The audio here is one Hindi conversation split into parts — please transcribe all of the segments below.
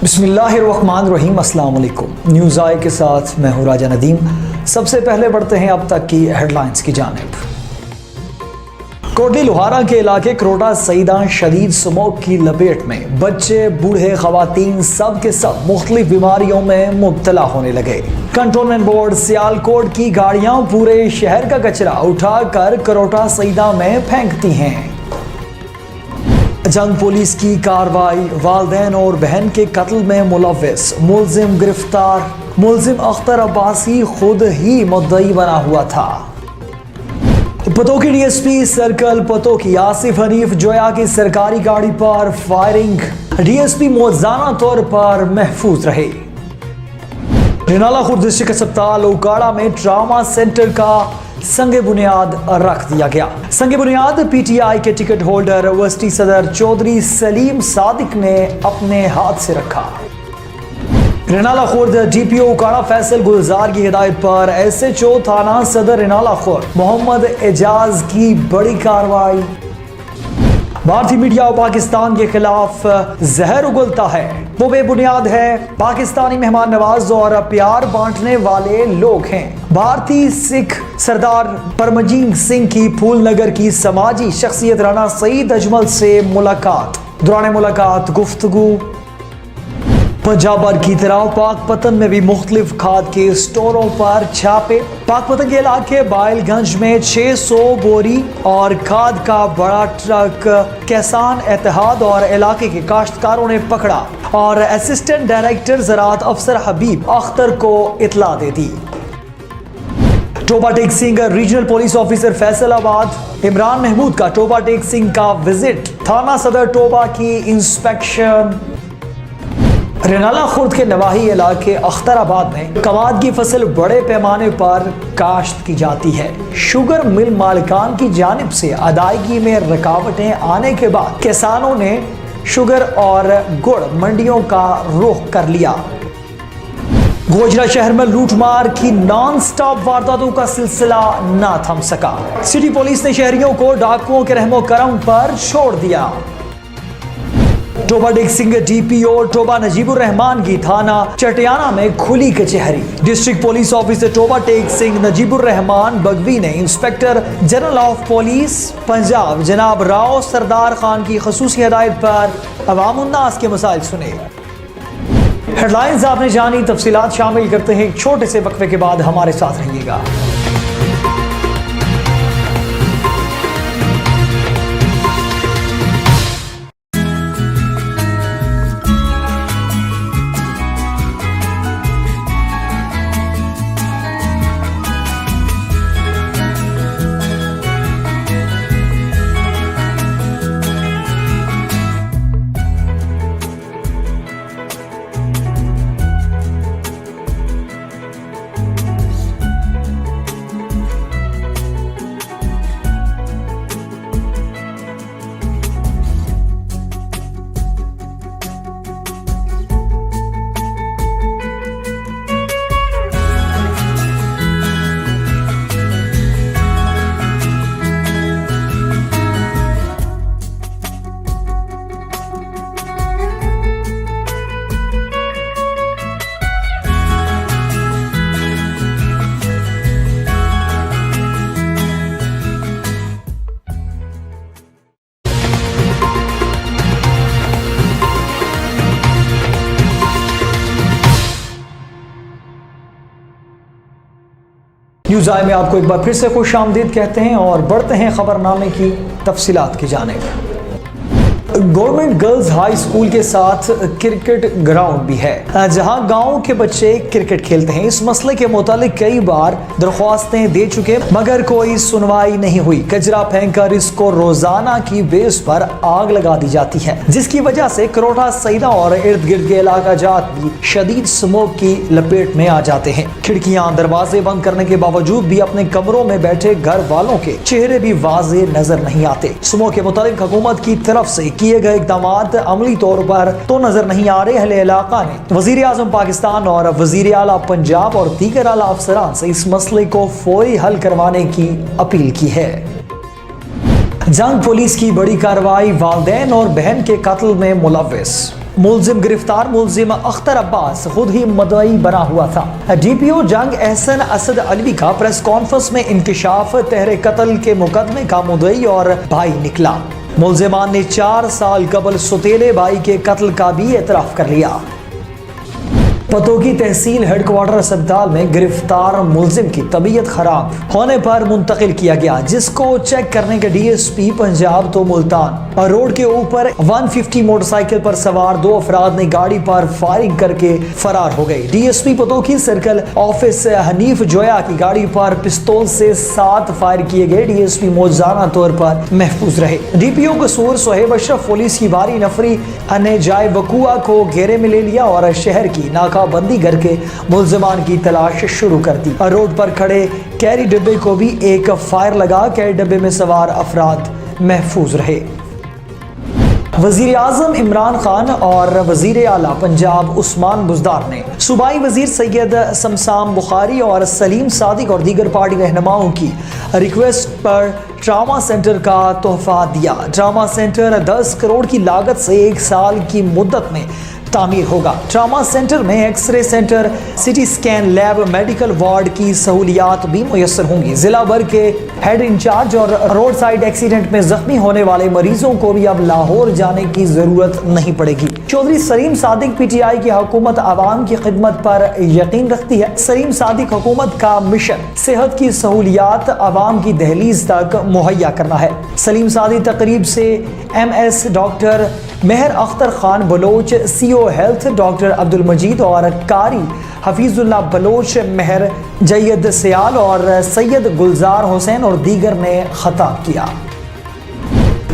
बिस्मिल्लाहिर्रहमानिर्रहीम, अस्सलाम वालेकुम। न्यूज़ आई के साथ मैं हूँ राजा नदीम। सबसे पहले बढ़ते हैं अब तक की हेडलाइंस की जानिब। कोटली लोहारा के इलाके करोटा सईदा शदीद स्मोक की लपेट में बच्चे, बूढ़े, खवातीन सब के सब मुख्तलिफ बीमारियों में मुब्तला होने लगे। कंटोनमेंट बोर्ड सियालकोट की गाड़ियां पूरे शहर का कचरा उठाकर करोटा सईदा में फेंकती हैं। जंग पुलिस की कार्रवाई, वालिदैन और बहन के कत्ल में मुलव्विस मुलजिम गिरफ्तार। मुलजिम अख्तर अब्बासी खुद ही मुद्दई बना हुआ था। पतोकी डीएसपी सर्कल पतोकी आसिफ हनीफ जोया की सरकारी गाड़ी पर फायरिंग। डीएसपी मौजाना तौर पर महफूज रहे। रिनाला खुर्द डिस्ट्रिक्ट अस्पताल उकाड़ा में ट्रामा सेंटर का संगे बुनियाद रख दिया गया। संगे बुनियाद पीटीआई के टिकट होल्डर वस्ती सदर चौधरी सलीम सादिक ने अपने हाथ से रखा। रिनाला खुर्द डीपीओ उकाड़ा फैसल गुलजार की हिदायत पर एसएचओ थाना सदर रिनाला खुर्द मोहम्मद एजाज की बड़ी कार्रवाई। भारतीय मीडिया और पाकिस्तान के खिलाफ जहर उगलता है, वो बेबुनियाद है। पाकिस्तानी मेहमान नवाज और प्यार बांटने वाले लोग हैं। भारतीय सिख सरदार परमजीत सिंह की फूलनगर की समाजी शख्सियत राणा सईद अजमल से मुलाकात। दौरान मुलाकात गुफ्तगू। पंजाब भर की तरह पाकपतन में भी मुख्तलिफ खाद के स्टोरों पर छापे। पाकपतन के इलाके बाइलगंज में 600 बोरी और खाद का बड़ा ट्रक किसान इत्तेहाद और इलाके के काश्तकारों ने पकड़ा और असिस्टेंट डायरेक्टर ज़राअत अफसर हबीब अख्तर को इतला दे दी। Toba Tek Singh regional police officer Faisalabad Imran Mahmood का टोबा टेक सिंह का विजिट। थाना सदर टोबा की इंस्पेक्शन। रिनाला खुर्द के नवाही इलाके अख्तराबाद में कमाद की फसल बड़े पैमाने पर काश्त की जाती है। शुगर मिल मालिकान की जानिब से अदायगी में रुकावटें आने के बाद किसानों ने शुगर और गुड़ मंडियों का रुख कर लिया। गोजरा शहर में लूटमार की नॉन स्टॉप वारदातों का सिलसिला ना थम सका। सिटी पुलिस ने शहरियों को डाकुओं के रहमो करम पर छोड़ दिया। टोबा टेक सिंह डीपीओ टोबा नजीबुर रहमान की थाना चटियाना में खुली कचहरी। District police officer Toba Tek Singh Najibur Rahman Baghvi ने inspector general of police Punjab जनाब राव सरदार खान की खसूसी हिदायत पर अवामुन्नास के मसाइल सुने। हेडलाइंस आपने जानी, तफसीलात शामिल करते हैं एक छोटे से वक्फे के बाद। हमारे साथ रहिएगा। न्यूज़ आई में आपको एक बार फिर से खुश आमदीद कहते हैं और बढ़ते हैं खबरनामे की तफसीलात की जानिब। गवर्नमेंट गर्ल्स हाई स्कूल के साथ क्रिकेट ग्राउंड भी है जहां गांव के बच्चे क्रिकेट खेलते हैं। इस मसले के मुतालिक कई बार दरख्वास्तें दे चुके मगर कोई सुनवाई नहीं हुई। कचरा फेंककर इसको रोजाना की बेस पर आग लगा दी जाती है, जिसकी वजह से करोटा सईदा और इर्द गिर्द के इलाका जात भी शदीद स्मोक की लपेट में आ जाते हैं। खिड़कियां दरवाजे बंद करने के बावजूद भी अपने कमरों में बैठे घर वालों के चेहरे भी वाजे नजर नहीं आते। स्मोक के मुतालिक हुकूमत की तरफ से किए गए इकदाम अमली तौर पर तो नजर नहीं आ रहे। अहले इलाका ने वजीर आजम पाकिस्तान और वजीर आला पंजाब और दीगर आला अफसरान से इस मसले को फौरी हल करवाने की अपील की है। जंग पुलिस की बड़ी कार्रवाई, वालिदैन और बहन के कत्ल में मुलव्विस। मुलजिम गिरफ्तार। मुलजिम अख्तर अब्बास खुद ही मुद्दई बना हुआ था। DPO जंग एहसन असद अलवी का प्रेस कॉन्फ्रेंस में इंकिशाफ। तहरे कत्ल के मुकदमे का मुद्दई और भाई निकला। मुलजिमान ने 4 साल कबल सुतेले भाई के कत्ल का भी एतराफ कर लिया। पतोगी तहसील हेडक्वार्टर अस्पताल में गिरफ्तार मुलजिम की तबीयत खराब होने पर मुंतकिल किया गया, जिसको चेक करने के DSP पंजाब तो मुल्तान रोड के ऊपर 150 मोटरसाइकिल पर सवार 2 अफराद ने गाड़ी पर फायरिंग करके फरार हो गए। DSP Pattoki circle office Hanif Joya की गाड़ी पर पिस्तौल से 7 फायर किए गए। DSP मौजाना तौर पर महफूज रहे। DPO कसूर सोहेब अशरफ पुलिस की भारी नफरी ने जाए वकुआ को घेरे में ले लिया और शहर की नाकाबंदी करके मुलजिमान की तलाश शुरू कर दी। रोड पर खड़े कैरी डिब्बे को भी एक फायर लगा। कैरी डिब्बे में सवार अफराद महफूज रहे। वजीर आजम इमरान खान और वजीर आला पंजाब उस्मान बुज़दार ने सूबाई वजीर सैयद शमसाम बुखारी और सलीम सादिक और दीगर पार्टी रहनुमाओं की रिक्वेस्ट पर ट्रामा सेंटर का तोहफा दिया। ट्रामा सेंटर 10 करोड़ की लागत से 1 साल की मुद्दत में तामीर होगा। ट्रामा सेंटर में x ray centre, CT scan lab, medical ward की सहूलियात भी मुयस्सर होंगी। जिला भर के हेड इंचार्ज और रोड साइड एक्सीडेंट में जख्मी होने वाले मरीजों को भी अब लाहौर जाने की जरूरत नहीं पड़ेगी। चौधरी सलीम सादिक PTI की हुकूमत आवाम की खिदमत पर यकीन रखती है। सलीम सादिक हुकूमत का मिशन सेहत की सहूलियात आवाम की दहलीज तक मुहैया करना है। सलीम सादिक तकरीब से MS doctor Mehar Akhtar Khan Baloch, CO health doctor Abdul Majeed और कारी हफीजुल्लाह बलोच, मेहर जैद सियाल और सैयद गुलजार हुसैन और दीगर ने खिताब किया।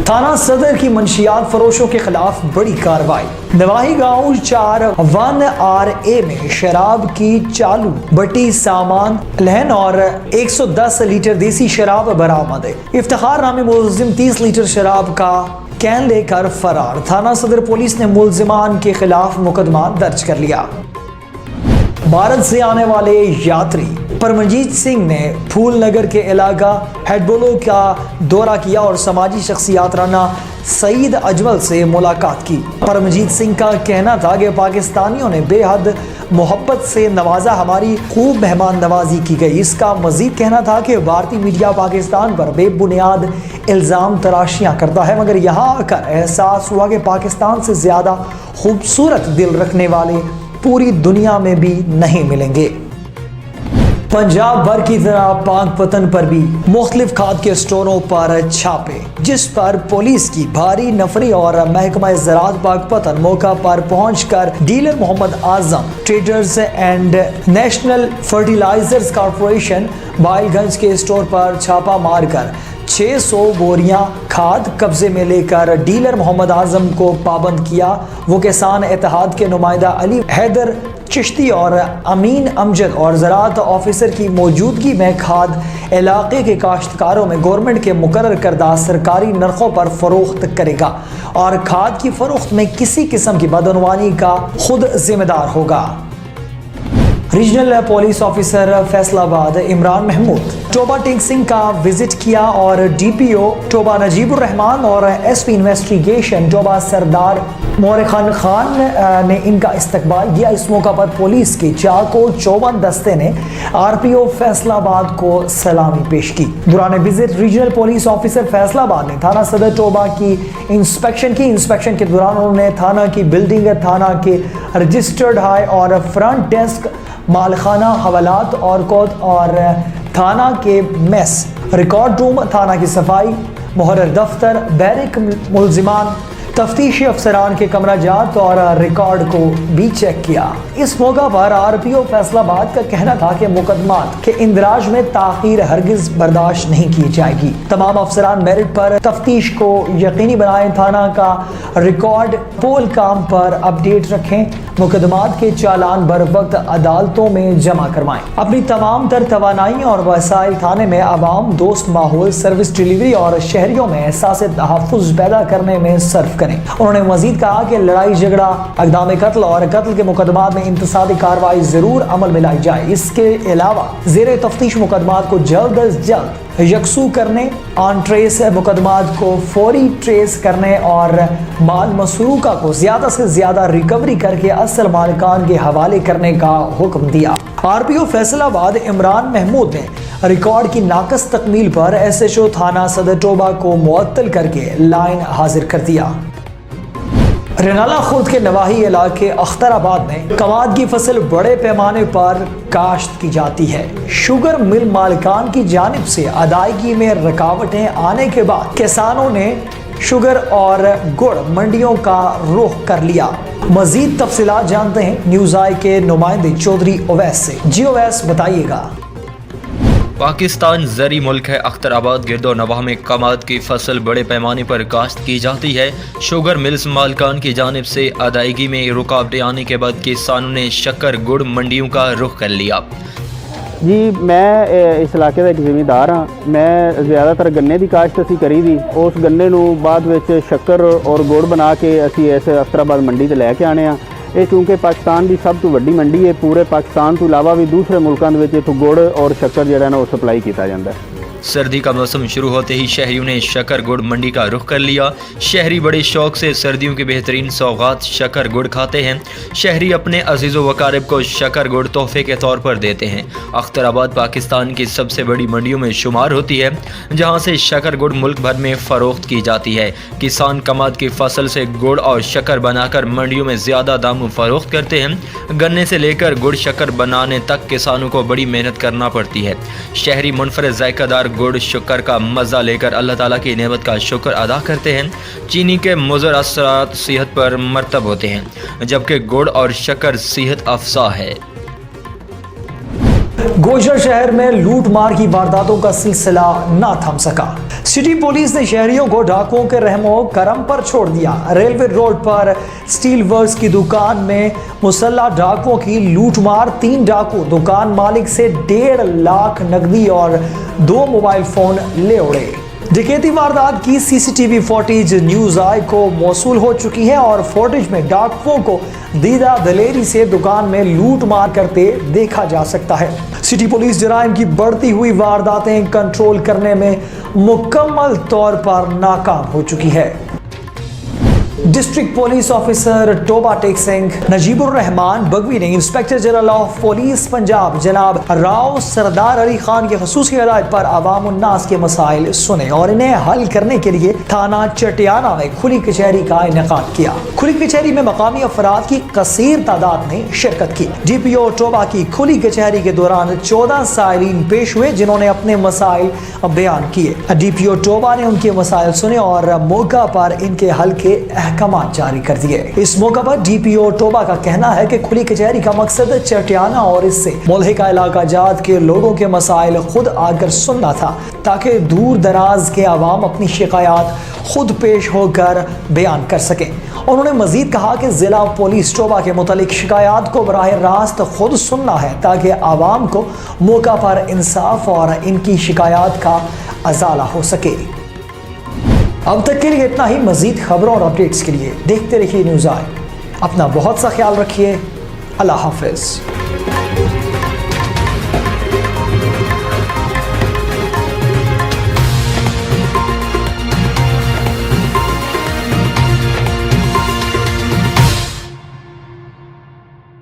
थाना सदर की मंशियात फरोशों के खिलाफ बड़ी कार्रवाई। नवाही गांव 4-1RA में शराब की चालू बटी सामान लहन और 110 लीटर देसी शराब बरामद। इफ्तिखार नामी मुलजिम 30 लीटर शराब का कैन लेकर फरार। थाना सदर पुलिस ने मुलजिमान के खिलाफ मुकदमा दर्ज कर लिया। भारत से आने वाले यात्री परमजीत सिंह ने फूलनगर के इलाका हेडबोलो का दौरा किया और समाजी शख्सियत राना सईद अजमल से मुलाकात की। परमजीत सिंह का कहना था कि पाकिस्तानियों ने बेहद मोहब्बत से नवाजा, हमारी खूब मेहमान नवाजी की गई। इसका मजीद कहना था कि भारतीय मीडिया पाकिस्तान पर बेबुनियाद इल्ज़ाम तराशियाँ करता है, मगर यहाँ आकर एहसास हुआ कि पाकिस्तान से ज़्यादा खूबसूरत दिल रखने वाले पूरी दुनिया में भी नहीं मिलेंगे। पंजाब भर की तरह पाकपतन पर भी मुख्तलिफ खाद के स्टोरों पर छापे, जिस पर पुलिस की भारी नफरी और महकमा ज़राअत पाकपतन मौका पर पहुंचकर dealer Muhammad Azam traders and national fertilisers corporation Bailganj के स्टोर पर छापा मारकर 600 बोरियां खाद कब्जे में लेकर डीलर मोहम्मद आजम को पाबंद किया। वो किसान इत्तेहाद के नुमाइंदा अली हैदर चिश्ती और अमीन अमजद और ज़राअत ऑफिसर की मौजूदगी में खाद इलाके के काश्तकारों में गवर्नमेंट के मुकर्रर करदा सरकारी नरखों पर फरोख्त करेगा और खाद की फरोख्त में किसी किस्म की बदअनवानी का खुद जिम्मेदार होगा। Regional police officer Faisalabad Imran Mahmood Toba Tek Singh का विजिट किया और DPO टोबा नजीबुर रहमान और SP इन्वेस्टिगेशन टोबा सरदार मोरखान खान ने इनका इस्तकबाल किया। इस मौका पर पुलिस के चाको चौबन दस्ते ने RPO फैसलाबाद को सलामी पेश की। दौरान visit regional police officer Faisalabad ने थाना सदर टोबा की इंस्पेक्शन की। इंस्पेक्शन के दौरान उन्होंने थाना की बिल्डिंग, थाना के रजिस्टर्ड हाई और फ्रंट डेस्क, मालखाना, हवालात और कोत और थाना के मेस, रिकॉर्ड रूम, थाना की सफाई, मुहर्रर दफ्तर, बैरिक, मुलजिमान, तफ्तीशी अफसरान के कमरा जात और रिकॉर्ड को भी चेक किया। इस मौका पर RPO फैसलाबाद का कहना था कि मुकदमात के इंदराज में ताखीर हरगिज बर्दाश्त नहीं की जाएगी। तमाम अफसरान मेरिट पर तफ्तीश को यकीनी बनाएं, थाना का रिकॉर्ड पोल काम पर अपडेट रखें, मुकदमात के चालान बर वक्त अदालतों में जमा करवाएं। अपनी तमाम तर तवानाई और वसाइल थाने में आवाम दोस्त माहौल, सर्विस डिलीवरी और शहरियों में एहसास तहफ़्फ़ुज़ पैदा करने में सर्फ करें। बने। उन्होंने मजीद कहा कि लड़ाई झगड़ा, अक़दाम कत्ल और कत्ल के मुकदमात में इंतसाबी कार्रवाई जरूर अमल में लाई जाए। इसके अलावा ज़ेरे तफ्तीश मुकदमात को जल्द अज जल्द यकसू करने, ऑन ट्रेस मुकदमात को फौरी ट्रेस करने और माल मसरूका को ज्यादा से ज्यादा रिकवरी करके असल मालिकान के हवाले करने का हुक्म दिया। RPO फैसलाबाद इमरान महमूद ने रिकॉर्ड की नाकस तकमील पर SHO थाना सदर टोबा को मुअत्तल करके लाइन हाजिर कर दिया। रनाला खुर्द के नवाही इलाके अख्तराबाद में कमाद की फसल बड़े पैमाने पर काश्त की जाती है। शुगर मिल मालिकान की जानिब से अदायगी में रुकावटें आने के बाद किसानों ने शुगर और गुड़ मंडियों का रुख कर लिया। मजीद तफसीलात जानते हैं न्यूज़ आई के नुमाइंदे चौधरी ओवैस से। जी ओवैस, बताइएगा। पाकिस्तान ज़री मुल्क है। अख्तराबाद गिरदो नवाह में कमाद की फसल बड़े पैमाने पर काश्त की जाती है। शुगर मिल्स मालिकान की जानिब से अदायगी में रुकावटें आने के बाद किसानों ने शक्कर गुड़ मंडियों का रुख कर लिया। जी, मैं इस इलाके का एक जिमीदार हाँ। मैं ज़्यादातर गन्ने की काश्त असी करी दी। उस गन्ने नूं बाद विच शक्कर और गुड़ बना के असी इस अख्तराबाद मंडी ते लैके आने आ। ये चूँकि पाकिस्तान की सब तो वड्डी मंडी है। पूरे पाकिस्तान तो इलावा भी दूसरे मुल्कों के इत्थों गुड़ और शक्कर जिहड़ा ना वो सप्लाई किया जाता है। सर्दी का मौसम शुरू होते ही शहरियों ने शक्कर गुड़ मंडी का रुख कर लिया। शहरी बड़े शौक से सर्दियों की बेहतरीन सौगात शक्कर गुड़ खाते हैं। शहरी अपने अजीज़ो वकारिब को शक्कर गुड़ तोहफे के तौर पर देते हैं। अख्तराबाद पाकिस्तान की सबसे बड़ी मंडियों में शुमार होती है, जहां से शक्कर गुड़ मुल्क भर में फ़रोख्त की जाती है। किसान कमाद की फसल से गुड़ और शक्कर बनाकर मंडियों में ज़्यादा दामों फ़रोख्त करते हैं। गन्ने से लेकर गुड़ शक्कर बनाने तक किसानों को बड़ी मेहनत करना पड़ती है। शहरी मुनफरद जायकादार गुड़ शक्कर का मज़ा लेकर अल्लाह ताला की नेमत का शुक्र अदा करते हैं। चीनी के मुज़र असरात सेहत पर मरतब होते हैं, जबकि गुड़ और शक्कर सेहत अफजा है। गोशर शहर में लूट मार की वारदातों का सिलसिला ना थम सका। सिटी पुलिस ने शहरियों को डाकुओं के रहमो करम पर छोड़ दिया। रेलवे रोड पर स्टील वर्क्स की दुकान में मुसल्लह डाकुओं की लूटमार। 3 डाकू दुकान मालिक से 1.5 लाख नकदी और 2 मोबाइल फोन ले उड़े। डकैती वारदात की CCTV फुटेज न्यूज़ आई को मौसूल हो चुकी है और फुटेज में डाकुओं को दीदा दलेरी से दुकान में लूट मार करते देखा जा सकता है। सिटी पुलिस जराइम की बढ़ती हुई वारदातें कंट्रोल करने में मुकम्मल तौर पर नाकाम हो चुकी है। District police officer Toba Tek Singh Najibur Rahman Baghvi ने inspector general of police Punjab जनाब राव सरदार अली खान की खसूसी हिदायत पर अवाम उन्नास के मसाइल सुने और इन्हें हल करने के लिए थाना चटियाना में खुली कचहरी का इनेकाद किया। खुली कचहरी में मकामी अफराद की कसीर तादाद ने शिरकत की। DPO टोबा की खुली कचहरी के दौरान 14 साइलिन पेश हुए, जिन्होंने अपने मसाइल बयान किए। DPO टोबा ने उनके मसाइल सुने और मौका पर इनके हल के अहकामात जारी कर दिए। इस मौका पर DPO टोबा का कहना है कि खुली कचहरी का मकसद चटियाना और इससे मुल्हिका इलाका जात के लोगों के मसाइल खुद आकर सुनना था, ताकि दूर दराज के अवाम अपनी शिकायत खुद पेश होकर बयान कर सकें। उन्होंने मजीद कहा कि जिला पुलिस टोबा के मुतालिक शिकायत को बराह रास्त खुद सुनना है, ताकि आवाम को मौका पर इंसाफ और इनकी शिकायत का अजाला हो सके। अब तक के लिए इतना ही। मजीद खबरों और अपडेट्स के लिए देखते रहिए न्यूज़ आई। अपना बहुत सा ख्याल रखिए। अल्लाह हाफिज़।